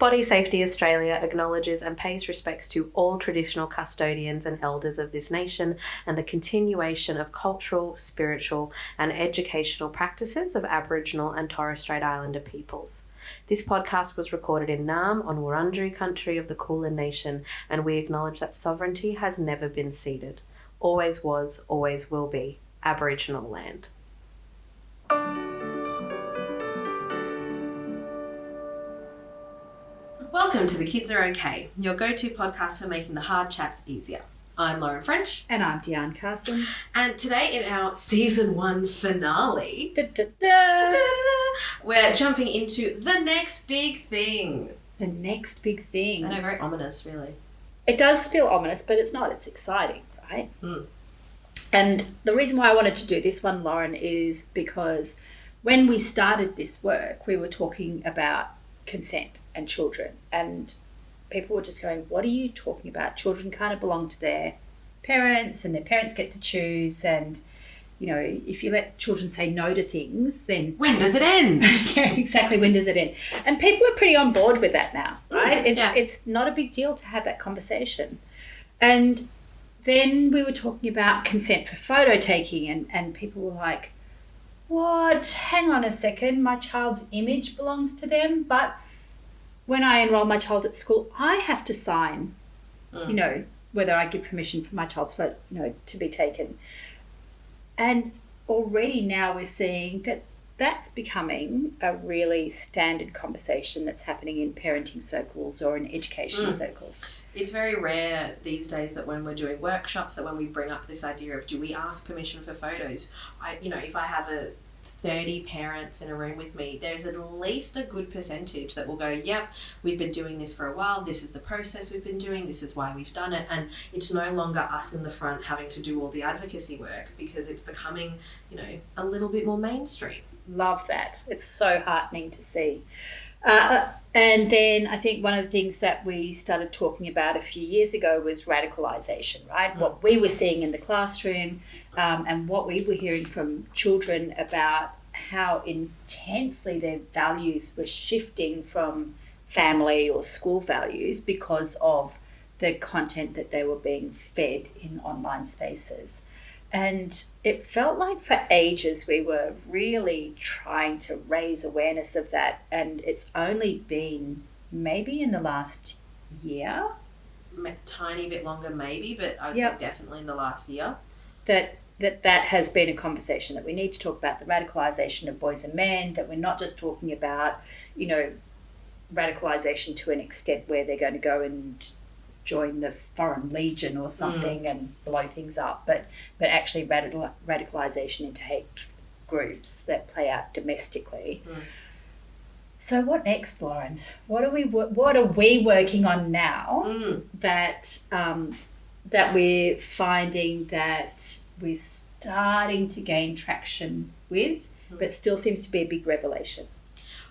Body Safety Australia acknowledges and pays respects to all traditional custodians and elders of this nation and the continuation of cultural, spiritual and educational practices of Aboriginal and Torres Strait Islander peoples. This podcast was recorded in Naarm on Wurundjeri country of the Kulin Nation, and we acknowledge that sovereignty has never been ceded. Always was, always will be Aboriginal land. Welcome to The Kids Are Okay, your go-to podcast for making the hard chats easier. I'm Lauren French. And I'm Deanne Carson. And today in our Season 1 finale, we're jumping into the next big thing. The next big thing. I know, very ominous, really. It does feel ominous, but it's not. It's exciting, right? Mm. And the reason why I wanted to do this one, Lauren, is because when we started this work, we were talking about consent and children, and people were just going, what are you talking about? Children kind of belong to their parents and their parents get to choose, and you know, if you let children say no to things, then when does it end? Yeah, exactly, when does it end? And people are pretty on board with that now, right? It's not a big deal to have that conversation. And then we were talking about consent for photo taking, and people were like, what? Hang on a second, my child's image belongs to them, but when I enroll my child at school, I have to sign, you know, whether I give permission for my child's photo, you know, to be taken. And already now we're seeing that that's becoming a really standard conversation that's happening in parenting circles or in education circles. It's very rare these days that when we're doing workshops, that when we bring up this idea of do we ask permission for photos, if I have 30 parents in a room with me, there's at least a good percentage that will go, yep, we've been doing this for a while, this is the process we've been doing, this is why we've done it, and it's no longer us in the front having to do all the advocacy work because it's becoming, you know, a little bit more mainstream. Love that. It's so heartening to see. And then I think one of the things that we started talking about a few years ago was radicalisation, right? What we were seeing in the classroom and what we were hearing from children about how intensely their values were shifting from family or school values because of the content that they were being fed in online spaces. And it felt like for ages we were really trying to raise awareness of that, and it's only been maybe in the last year. A tiny bit longer maybe, but I would say definitely in the last year. That has been a conversation, that we need to talk about the radicalisation of boys and men, that we're not just talking about, you know, radicalisation to an extent where they're going to go and join the Foreign Legion or something and blow things up, but actually radicalisation into hate groups that play out domestically. So what next, Lauren? What are we working on now that we're finding that we're starting to gain traction with, but still seems to be a big revelation?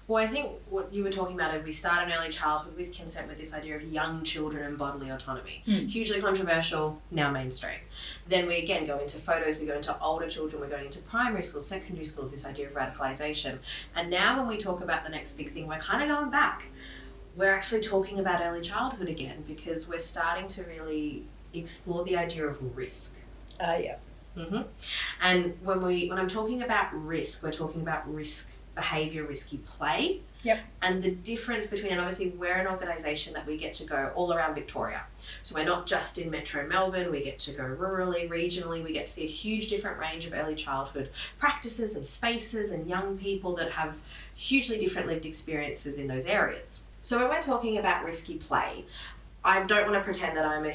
Well, I think what you were talking about is we start in early childhood with consent, with this idea of young children and bodily autonomy. Hugely controversial, now mainstream. Then we again go into photos, we go into older children, we're going into primary schools, secondary schools, this idea of radicalisation. And now when we talk about the next big thing, we're kind of going back. We're actually talking about early childhood again because we're starting to really explore the idea of risk. And when I'm talking about risk, we're talking about risk behaviour, risky play. And the difference between, and obviously we're an organisation that we get to go all around Victoria. So we're not just in Metro Melbourne, we get to go rurally, regionally, we get to see a huge different range of early childhood practices and spaces and young people that have hugely different lived experiences in those areas. So when we're talking about risky play, I don't want to pretend that I'm a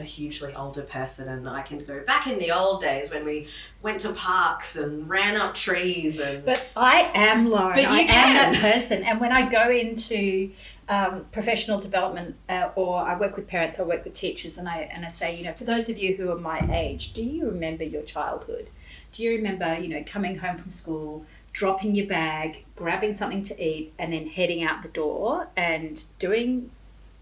hugely older person and I can go back in the old days when we went to parks and ran up trees and... But I am, Lauren. But I am that person. And when I go into professional development or I work with parents or I work with teachers and I say, you know, for those of you who are my age, do you remember your childhood? Do you remember, you know, coming home from school, dropping your bag, grabbing something to eat and then heading out the door and doing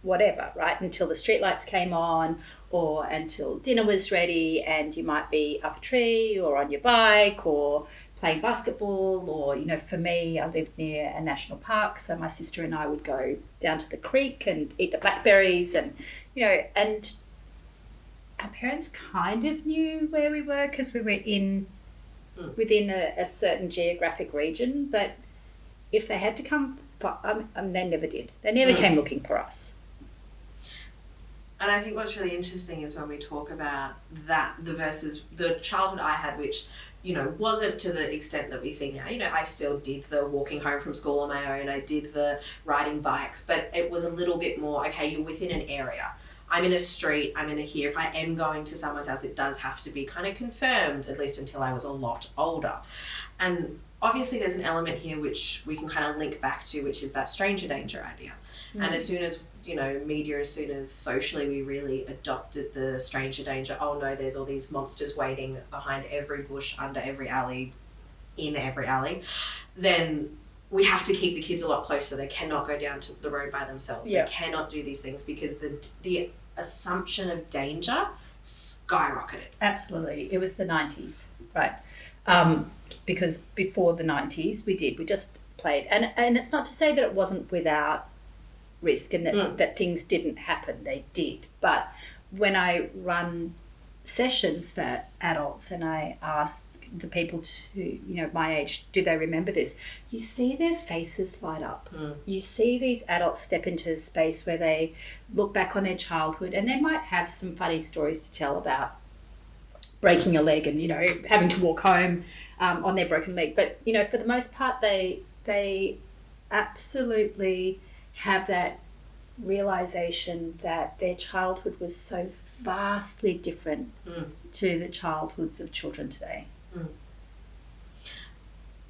whatever, right, until the streetlights came on or until dinner was ready, and you might be up a tree or on your bike or playing basketball, or, you know, for me, I lived near a national park, so my sister and I would go down to the creek and eat the blackberries, and, you know, and our parents kind of knew where we were because we were within a certain geographic region, but if they had to come, they never did. They never came looking for us. And I think what's really interesting is when we talk about that, the childhood I had, which, you know, wasn't to the extent that we see now. You know, I still did the walking home from school on my own. I did the riding bikes, but it was a little bit more, okay, you're within an area. I'm in a street, I'm in a here. If I am going to someone's house, it does have to be kind of confirmed, at least until I was a lot older. And obviously there's an element here which we can kind of link back to, which is that stranger danger idea. And as soon as, you know, media, as soon as socially we really adopted the stranger danger, oh no, there's all these monsters waiting behind every bush, under every alley, in every alley, then we have to keep the kids a lot closer. They cannot go down to the road by themselves. They cannot do these things because the assumption of danger skyrocketed. Absolutely. It was the 90s, right? Because before the 90s, we just played. And it's not to say that it wasn't without risk and that things didn't happen. They did. But when I run sessions for adults and I ask the people to, you know, my age, do they remember this? You see their faces light up. You see these adults step into a space where they look back on their childhood and they might have some funny stories to tell about breaking a leg and, you know, having to walk home on their broken leg. But, you know, for the most part, they absolutely have that realization that their childhood was so vastly different to the childhoods of children today.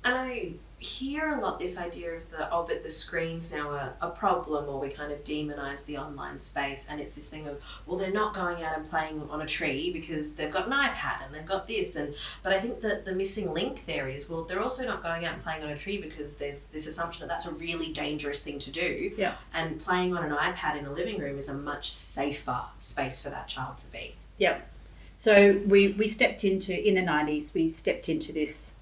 And I hear a lot this idea of but the screen's now a problem, or we kind of demonize the online space, and it's this thing of, well, they're not going out and playing on a tree because they've got an iPad and they've got this, but I think that the missing link there is, well, they're also not going out and playing on a tree because there's this assumption that that's a really dangerous thing to do, and playing on an iPad in a living room is a much safer space for that child to be. So we stepped into, in the 90s, we stepped into this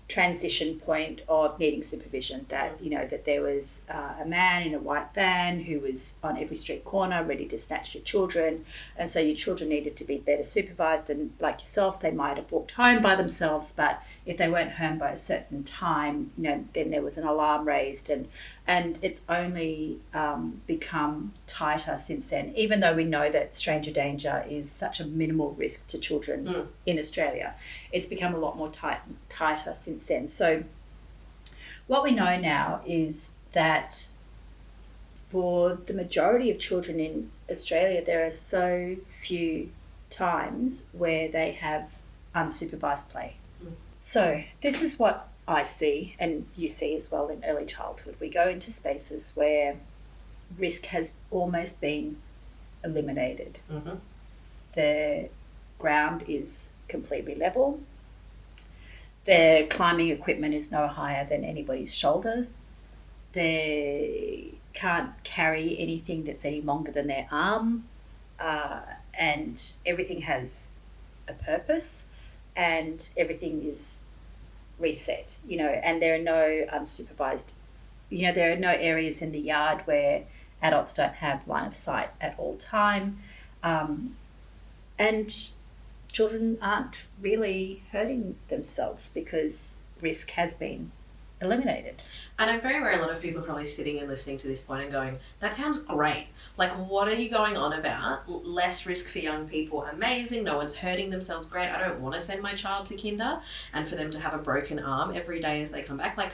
transition point of needing supervision, that, you know, that there was a man in a white van who was on every street corner ready to snatch your children, and so your children needed to be better supervised, and like yourself, they might have walked home by themselves, but if they weren't home by a certain time, you know, then there was an alarm raised, and it's only become tighter since then, even though we know that stranger danger is such a minimal risk to children in Australia. It's become a lot more tighter since then. So what we know now is that for the majority of children in Australia, there are so few times where they have unsupervised play. So this is what I see, and you see as well, in early childhood. We go into spaces where risk has almost been eliminated. The ground is completely level. The climbing equipment is no higher than anybody's shoulder. They can't carry anything that's any longer than their arm, and everything has a purpose, and everything is reset, you know, and there are no unsupervised, you know, there are no areas in the yard where adults don't have line of sight at all time, and children aren't really hurting themselves because risk has been eliminated. And I'm very aware a lot of people are probably sitting and listening to this point and going, that sounds great. Like, what are you going on about? Less risk for young people, amazing. No one's hurting themselves, great. I don't want to send my child to kinder and for them to have a broken arm every day as they come back. Like,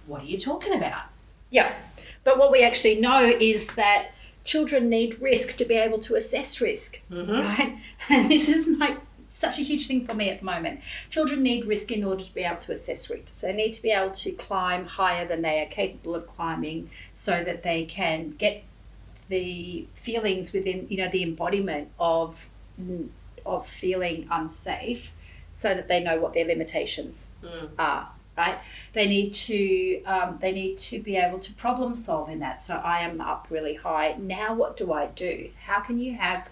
what are you talking about? Yeah. But what we actually know is that children need risk to be able to assess risk, right? And this is like such a huge thing for me at the moment. Children need risk in order to be able to assess risk. They need to be able to climb higher than they are capable of climbing so that they can get the feelings within, you know, the embodiment of feeling unsafe, so that they know what their limitations are, right? They need to be able to problem solve in that. So I am up really high. Now what do I do? How can you have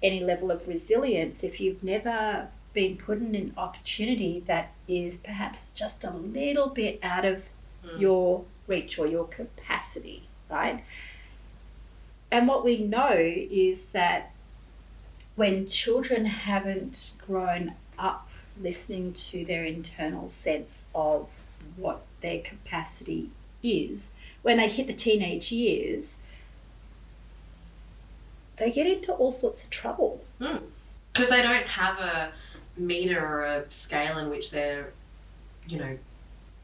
any level of resilience if you've never been put in an opportunity that is perhaps just a little bit out of your reach or your capacity, right? And what we know is that when children haven't grown up listening to their internal sense of what their capacity is, when they hit the teenage years, they get into all sorts of trouble. Because they don't have a meter or a scale in which they're,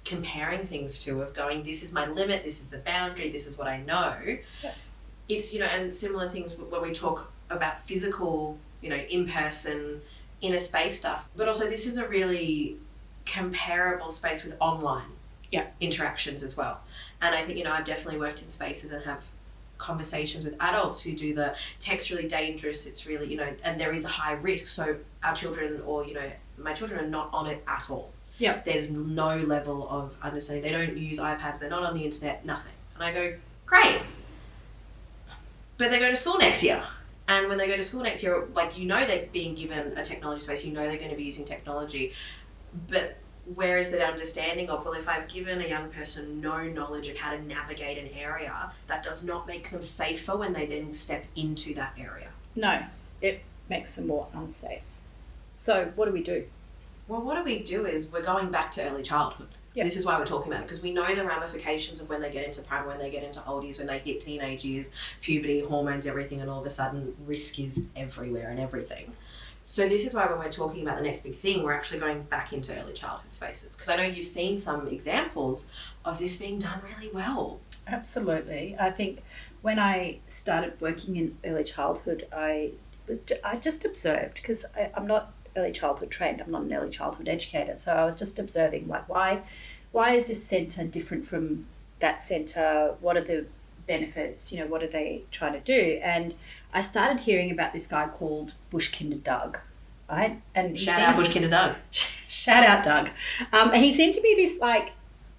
comparing things to, of going, this is my limit, this is the boundary, this is what I know. Yeah. It's, and similar things when we talk about physical, in-person, inner space stuff. But also this is a really comparable space with online interactions as well. And I think, I've definitely worked in spaces and have conversations with adults who do the text really dangerous, it's really, and there is a high risk. So our children or, my children are not on it at all. Yeah. There's no level of understanding. They don't use iPads, they're not on the internet, nothing. And I go, great. But they go to school next year. And when they go to school next year, they're being given a technology space, they're going to be using technology. But where is the understanding of, well, if I've given a young person no knowledge of how to navigate an area, that does not make them safer when they then step into that area. No, it makes them more unsafe. So what do we do? Well, what we do is we're going back to early childhood. Yep. This is why we're talking about it, because we know the ramifications of when they get into primary, when they get into oldies, when they hit teenage years, puberty, hormones, everything, and all of a sudden risk is everywhere and everything. So this is why when we're talking about the next big thing, we're actually going back into early childhood spaces, because I know you've seen some examples of this being done really well. Absolutely. I think when I started working in early childhood, I just observed, because I'm not early childhood trained, I'm not an early childhood educator, so I was just observing, why is this centre different from that centre? What are the benefits? What are they trying to do? And I started hearing about this guy called Bush Kinder Doug, right? And shout out Bush Kinder Doug. Shout out Doug. And he seemed to be this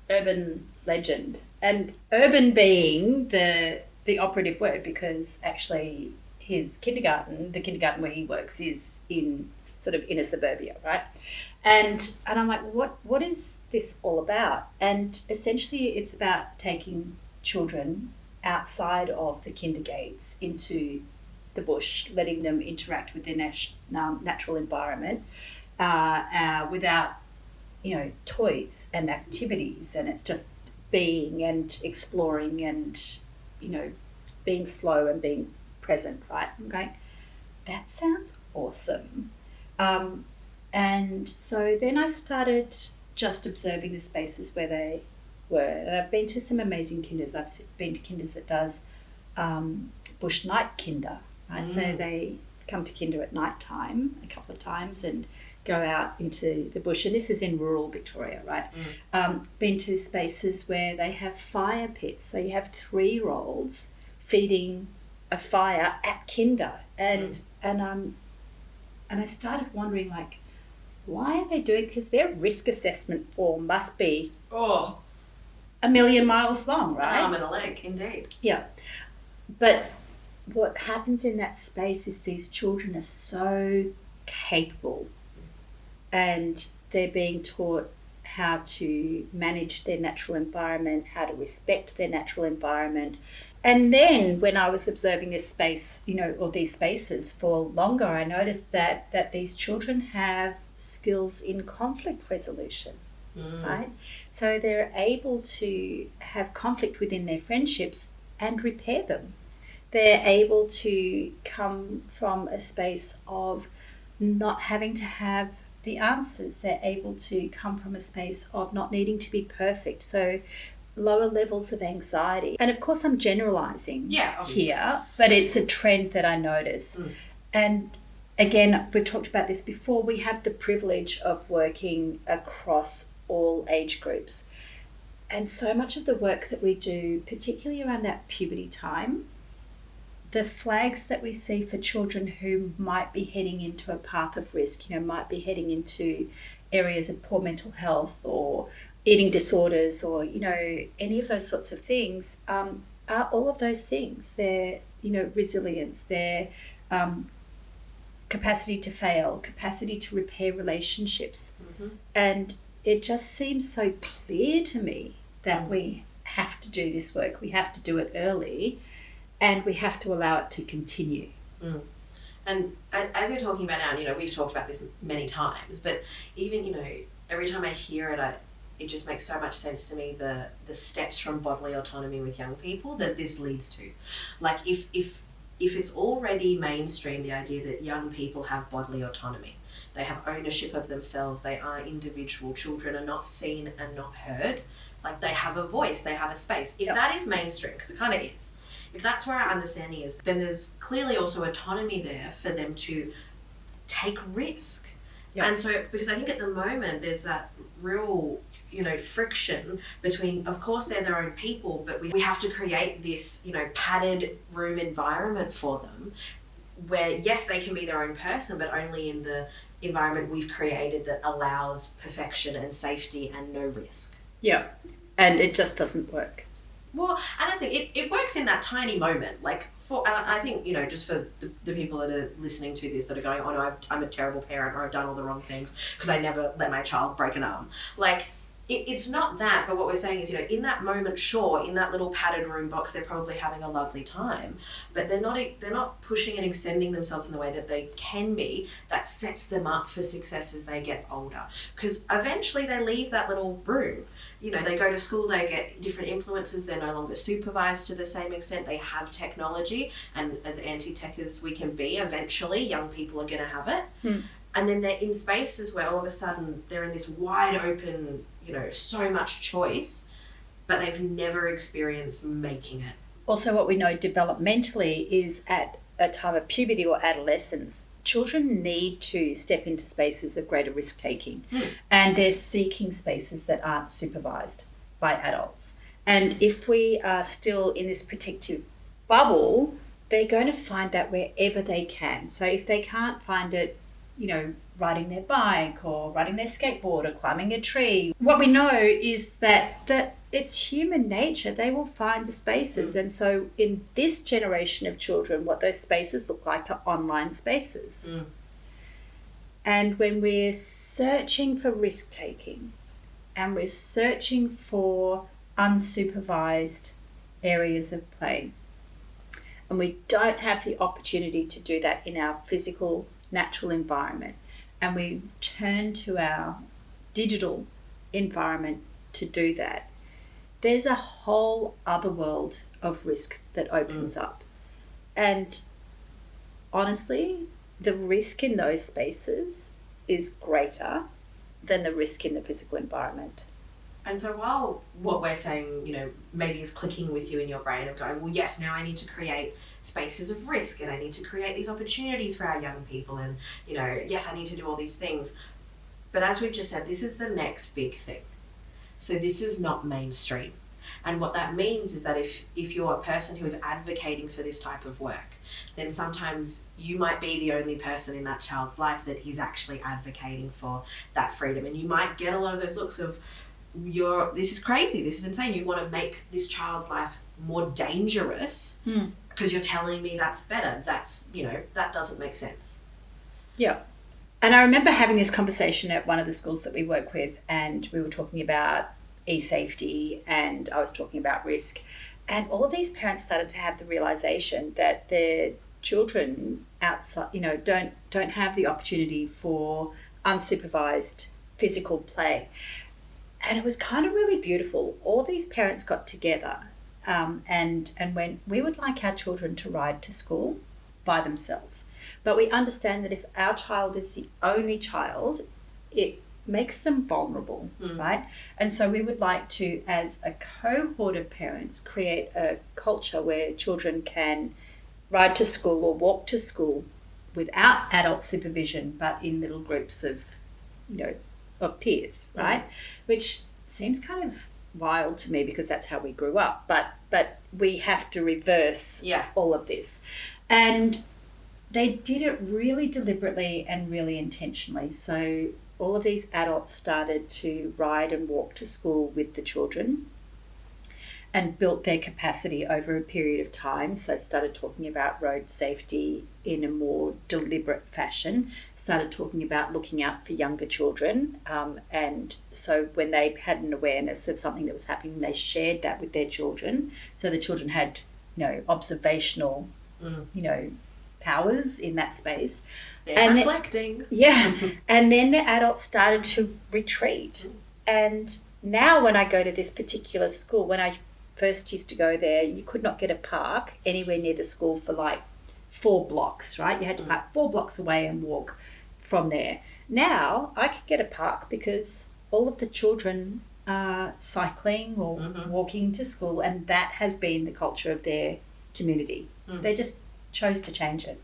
urban legend, and urban being the operative word, because actually his kindergarten, the kindergarten where he works, is in sort of inner suburbia, right? And I'm like, what is this all about? And essentially it's about taking children outside of the kinder gates into the bush, letting them interact with their natural environment without, toys and activities, and it's just being and exploring and, being slow and being present, right? Okay, that sounds awesome. And so then I started just observing the spaces where they were. And I've been to some amazing kinders. I've been to kinders that does bush night kinder, right? So they come to kinder at night time a couple of times and go out into the bush. And this is in rural Victoria, right? Been to spaces where they have fire pits. So you have 3-year-olds feeding a fire at kinder. And I started wondering, why are they doing it? Because their risk assessment form must be a million miles long, right? Arm and a leg, indeed. Yeah. But what happens in that space is these children are so capable, and they're being taught how to manage their natural environment, how to respect their natural environment. And then when I was observing this space, or these spaces for longer, I noticed that these children have skills in conflict resolution, right? So they're able to have conflict within their friendships and repair them. They're able to come from a space of not having to have the answers. They're able to come from a space of not needing to be perfect. So lower levels of anxiety. And of course I'm generalizing here, but it's a trend that I notice. And again, we've talked about this before, we have the privilege of working across all age groups. And so much of the work that we do, particularly around that puberty time, the flags that we see for children who might be heading into a path of risk, might be heading into areas of poor mental health or eating disorders or, any of those sorts of things, are all of those things. They're, resilience, they're capacity to fail, capacity to repair relationships. And it just seems so clear to me that we have to do this work. We have to do it early, and we have to allow it to continue. And as you're talking about now, and, you know, we've talked about this many times, but even, you know, every time I hear it, it just makes so much sense to me, the steps from bodily autonomy with young people that this leads to. Like, if it's already mainstream, the idea that young people have bodily autonomy, they have ownership of themselves, they are individual, children are not seen and not heard, like they have a voice, they have a space. If that is mainstream, because it kind of is, if that's where our understanding is, then there's clearly also autonomy there for them to take risk. And so, because I think at the moment there's that real, you know, friction between, of course they're their own people, but we have to create this, you know, padded room environment for them where, yes, they can be their own person, but only in the environment we've created that allows perfection and safety and no risk. Yeah, and it just doesn't work. Well, and that's it works in that tiny moment. Like, and I think, you know, just for the people that are listening to this that are going, oh no, I'm a terrible parent, or I've done all the wrong things because I never let my child break an arm. Like, it's not that, but what we're saying is, you know, in that moment, sure, in that little padded room box, they're probably having a lovely time, but they're not pushing and extending themselves in the way that they can be, that sets them up for success as they get older. Because eventually they leave that little room. You know, they go to school, they get different influences, they're no longer supervised to the same extent, they have technology, and as anti-tech as we can be, eventually young people are going to have it. And then they're in spaces where all of a sudden they're in this wide open, you know, so much choice, but they've never experienced making it. Also, what we know developmentally is at a time of puberty or adolescence, children need to step into spaces of greater risk-taking, and they're seeking spaces that aren't supervised by adults. And if we are still in this protective bubble, they're going to find that wherever they can. So if they can't find it, you know, riding their bike or riding their skateboard or climbing a tree, what we know is that it's human nature. They will find the spaces. And so in this generation of children, what those spaces look like are online spaces. And when we're searching for risk-taking and we're searching for unsupervised areas of play, and we don't have the opportunity to do that in our physical, natural environment, and we turn to our digital environment to do that, there's a whole other world of risk that opens up. And honestly, the risk in those spaces is greater than the risk in the physical environment. And so while what we're saying, you know, maybe is clicking with you in your brain of going, well, yes, now I need to create spaces of risk and I need to create these opportunities for our young people and, you know, yes, I need to do all these things. But as we've just said, this is the next big thing. So this is not mainstream. And what that means is that if you're a person who is advocating for this type of work, then sometimes you might be the only person in that child's life that is actually advocating for that freedom. And you might get a lot of those looks of, this is crazy, this is insane, you want to make this child's life more dangerous because you're telling me that's better. That's, you know, that doesn't make sense. Yeah. And I remember having this conversation at one of the schools that we work with, and we were talking about e-safety and I was talking about risk, and all of these parents started to have the realization that their children outside, you know, don't have the opportunity for unsupervised physical play. And it was kind of really beautiful. All these parents got together and when we would like our children to ride to school by themselves. But we understand that if our child is the only child, it makes them vulnerable, right? And so we would like to, as a cohort of parents, create a culture where children can ride to school or walk to school without adult supervision, but in little groups of, you know, of peers, right? Which seems kind of wild to me because that's how we grew up. But we have to reverse all of this. And they did it really deliberately and really intentionally. So all of these adults started to ride and walk to school with the children. and built their capacity over a period of time. So started talking about road safety in a more deliberate fashion, started talking about looking out for younger children. And so when they had an awareness of something that was happening, they shared that with their children. So the children had, observational, powers in that space. They're reflecting. And then the adults started to retreat. And now when I go to this particular school, when I first used to go there, you could not get a park anywhere near the school for like 4 blocks, right? You had to park 4 blocks away and walk from there. Now I can get a park because all of the children are cycling or walking to school, and that has been the culture of their community. They just chose to change it.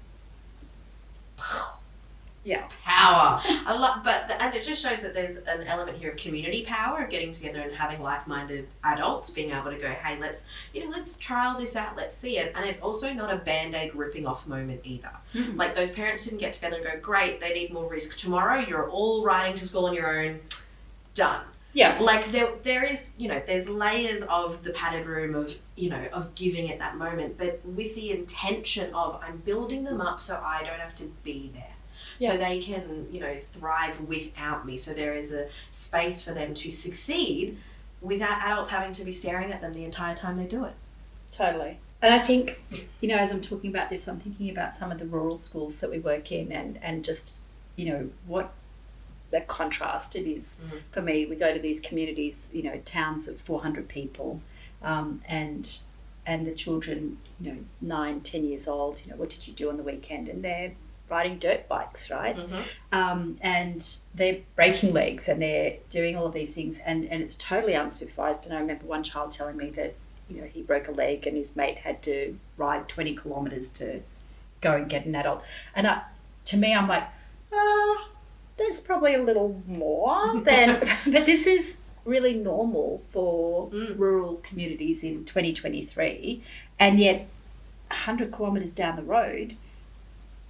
Yeah. Power. And it just shows that there's an element here of community power, of getting together and having like-minded adults being able to go, hey, let's trial this out, let's see it. And it's also not a Band-Aid ripping off moment either. Like those parents didn't get together and go, great, they need more risk. Tomorrow you're all riding to school on your own. Done. Yeah. Like there is, there's layers of the padded room of, of giving it that moment, but with the intention of I'm building them up so I don't have to be there. So they can, thrive without me. So there is a space for them to succeed without adults having to be staring at them the entire time they do it. Totally. And I think, as I'm talking about this, I'm thinking about some of the rural schools that we work in and just, what the contrast it is for me. We go to these communities, towns of 400 people, and the children, 9, 10 years old, what did you do on the weekend? And they're riding dirt bikes, right? And they're breaking legs and they're doing all of these things, and it's totally unsupervised. And I remember one child telling me that, he broke a leg and his mate had to ride 20 kilometres to go and get an adult. And to me, I'm like, there's probably a little more than, but this is really normal for rural communities in 2023. And yet 100 kilometres down the road,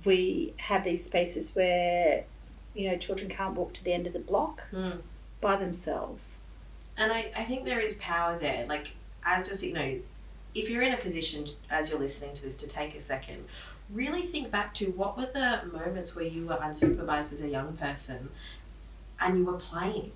we have these spaces where, children can't walk to the end of the block by themselves. And I think there is power there. Like, as just, if you're in a position, as you're listening to this, to take a second, really think back to what were the moments where you were unsupervised as a young person and you were playing.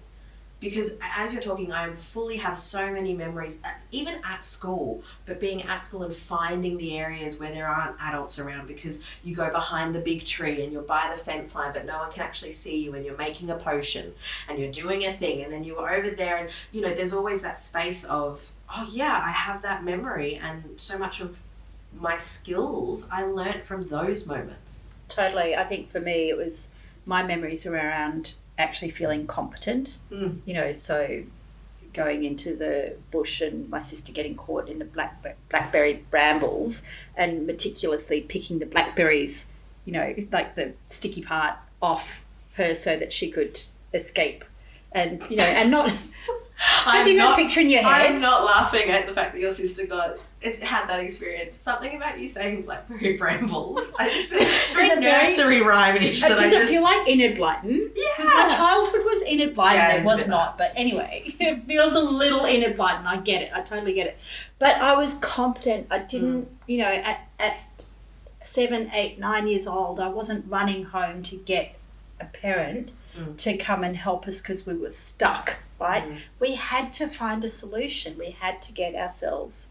Because as you're talking, I fully have so many memories, even at school, but being at school and finding the areas where there aren't adults around, because you go behind the big tree and you're by the fence line, but no one can actually see you, and you're making a potion and you're doing a thing, and then you were over there, and there's always that space of, oh yeah, I have that memory, and so much of my skills I learnt from those moments. Totally. I think for me it was, my memories are around actually feeling competent, so going into the bush and my sister getting caught in the blackberry brambles and meticulously picking the blackberries, like the sticky part off her so that she could escape, and and not having that picture in your head. I'm not laughing at the fact that your sister had that experience. Something about you saying blackberry brambles. It's very nursery rhyme-ish. Does it feel like Enid Blyton? Yeah. Because my childhood was Enid Blyton. Yeah, it was not. But anyway, it feels a little Enid Blyton. I get it. I totally get it. But I was competent. I didn't, at 7, 8, 9 years old, I wasn't running home to get a parent to come and help us because we were stuck, right? We had to find a solution. We had to get ourselves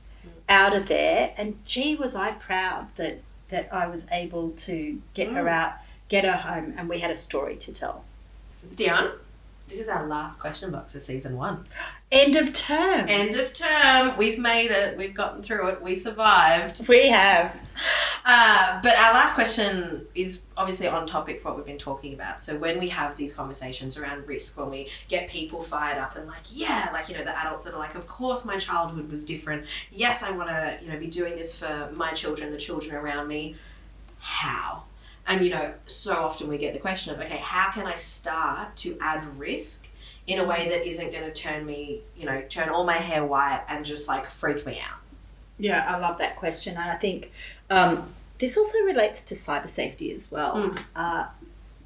out of there, and gee was I proud that I was able to get her out, get her home, and we had a story to tell. Deanne, this is our last question box of season 1. End of term. We've made it. We've gotten through it. We survived. We have. But our last question is obviously on topic for what we've been talking about. So when we have these conversations around risk, when we get people fired up and the adults that are like, of course my childhood was different. Yes, I want to, be doing this for my children, the children around me. How? And, so often we get the question of, okay, how can I start to add risk in a way that isn't going to turn all my hair white and just freak me out? Yeah, I love that question. And I think this also relates to cyber safety as well.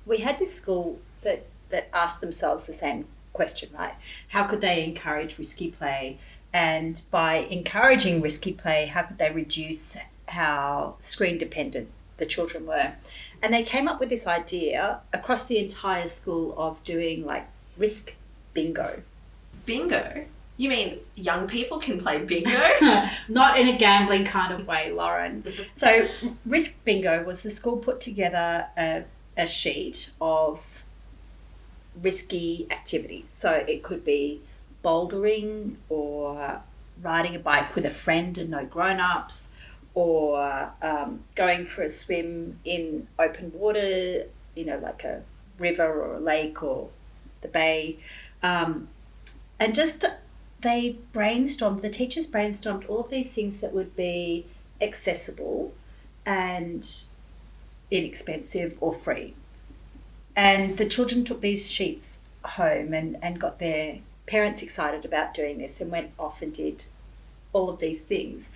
We had this school that asked themselves the same question, right? How could they encourage risky play And by encouraging risky play, how could they reduce how screen dependent the children were? And they came up with this idea across the entire school of doing like risk bingo. Bingo? You mean young people can play bingo? Not in a gambling kind of way, Lauren. So risk bingo was the school put together a sheet of risky activities. So it could be bouldering or riding a bike with a friend and no grown-ups, or going for a swim in open water, like a river or a lake or the bay. And just the teachers brainstormed all of these things that would be accessible and inexpensive or free. And the children took these sheets home and got their parents excited about doing this and went off and did all of these things.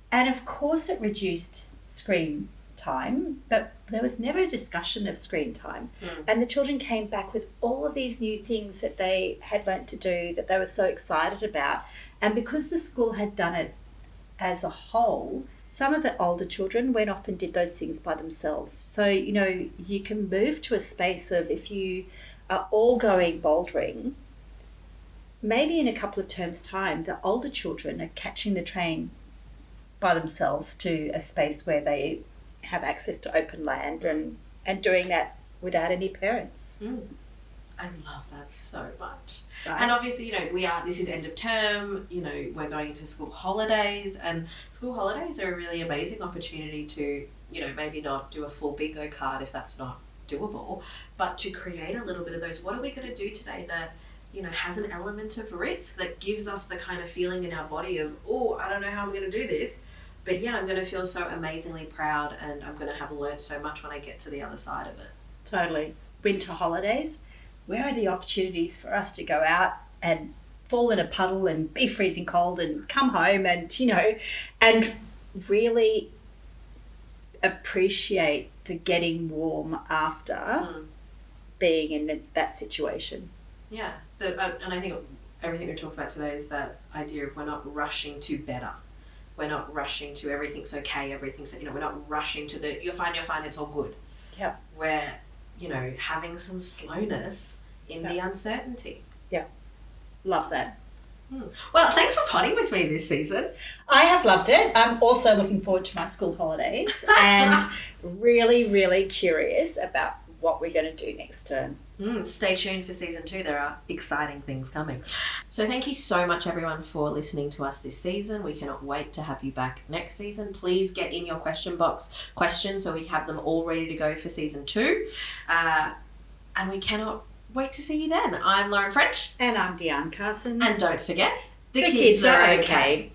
And of course it reduced screen time, but there was never a discussion of screen time. And the children came back with all of these new things that they had learnt to do that they were so excited about. And because the school had done it as a whole, some of the older children went off and did those things by themselves. So, you can move to a space of, if you are all going bouldering, maybe in a couple of terms' time, the older children are catching the train by themselves to a space where they have access to open land and doing that without any parents. I love that so much. Right. And obviously, this is end of term, we're going into school holidays, and school holidays are a really amazing opportunity to, maybe not do a full bingo card if that's not doable, but to create a little bit of those, what are we going to do today that, has an element of risk, that gives us the kind of feeling in our body of, oh, I don't know how I'm going to do this, but yeah, I'm going to feel so amazingly proud, and I'm going to have learned so much when I get to the other side of it. Totally. Winter holidays, where are the opportunities for us to go out and fall in a puddle and be freezing cold and come home and, and really appreciate the getting warm after being in that situation. Yeah. And I think everything we talked about today is that idea of we're not rushing to better. We're not rushing to everything's okay, everything's, we're not rushing to you're fine, it's all good. Yeah. We're, having some slowness in the uncertainty. Yeah. Love that. Well, thanks for potting with me this season. I have loved it. I'm also looking forward to my school holidays and really, really curious about what we're going to do next term. Stay tuned for season 2. There are exciting things coming. So thank you so much, everyone, for listening to us this season. We cannot wait to have you back next season. Please get in your question box questions so we have them all ready to go for season 2. And we cannot wait to see you then. I'm Lauren French. And I'm Deanne Carson. And don't forget, the kids are okay.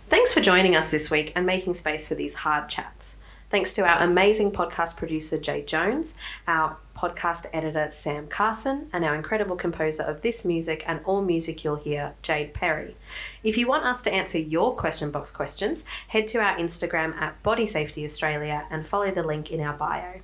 Thanks for joining us this week and making space for these hard chats. Thanks to our amazing podcast producer, Jay Jones, our podcast editor, Sam Carson, and our incredible composer of this music and all music you'll hear, Jade Perry. If you want us to answer your question box questions, head to our Instagram at Body Safety Australia and follow the link in our bio.